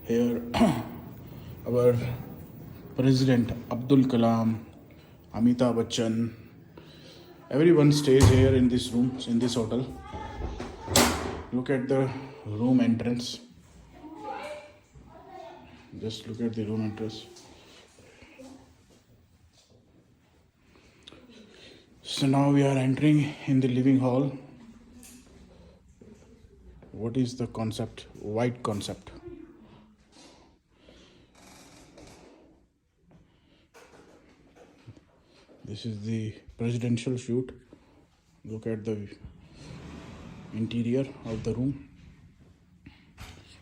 Here, our President Abdul Kalam, Amitabh Bachchan, everyone stays here in this room, in this hotel. Look at the room entrance. Just look at the room entrance. So now we are entering in the living hall. What is the concept? White concept. This is the presidential suite. Look at the interior of the room.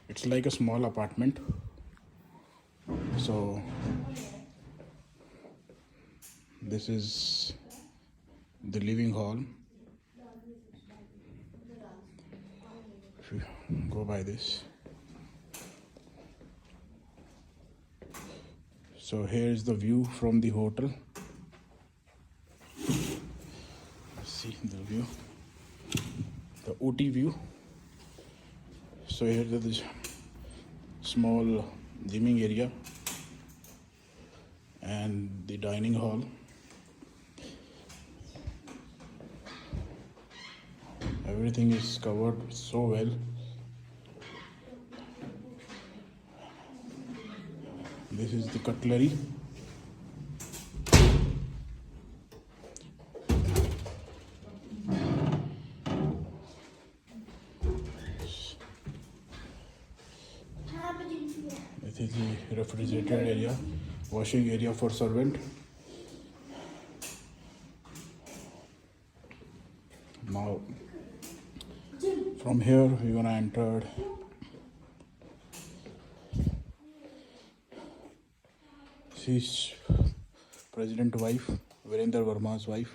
It's like a small apartment. So this is the living hall. If you go by this. So here is the view from the hotel. See the view, the OT view. So here is this small gymming area and the dining hall. Everything is covered so well. This is the cutlery. This is the refrigerator area, washing area for servant. Now, from here we're gonna enter she's President wife, Virendra Verma's wife.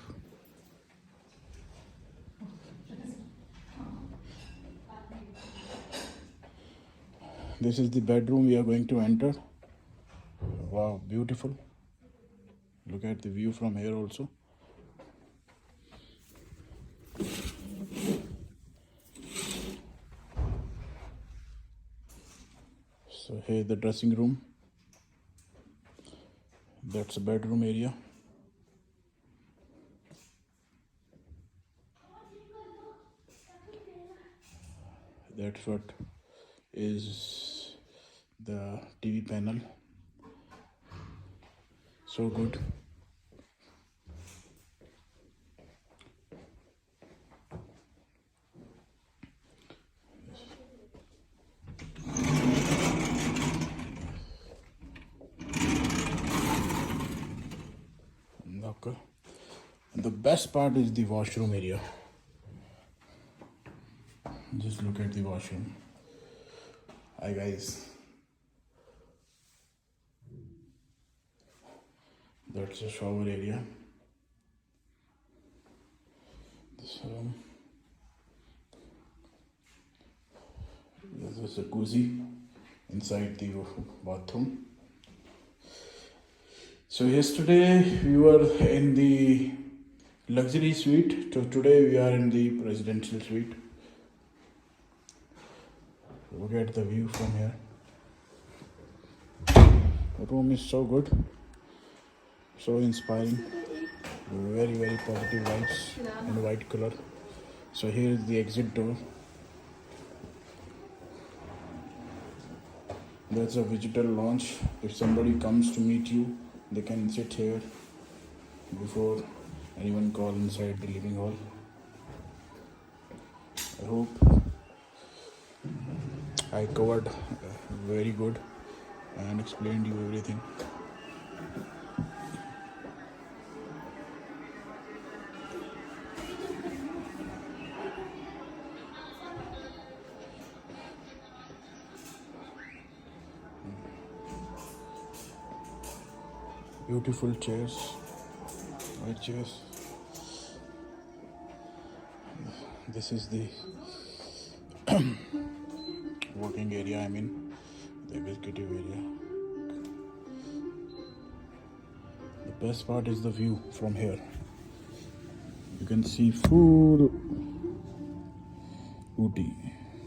This is the bedroom we are going to enter. Wow, beautiful. Look at the view from here also. So here the dressing room. That's a bedroom area. That's what is the TV panel. So good. Okay. And the best part is the washroom area. Just look at the washroom. Hi guys. That's a shower area. So this is a jacuzzi inside the bathroom. So yesterday we were in the luxury suite. So today we are in the presidential suite. Look at the view from here. The room is so good, so inspiring. Very, very positive vibes in white color. So here is the exit door. There's a visitor lounge. If somebody comes to meet you, they can sit here before anyone calls inside the living hall. I hope I covered very good and explained you everything. Beautiful chairs, white chairs. This is the working area, I mean the executive area. The best part is the view from here. You can see full Ooty.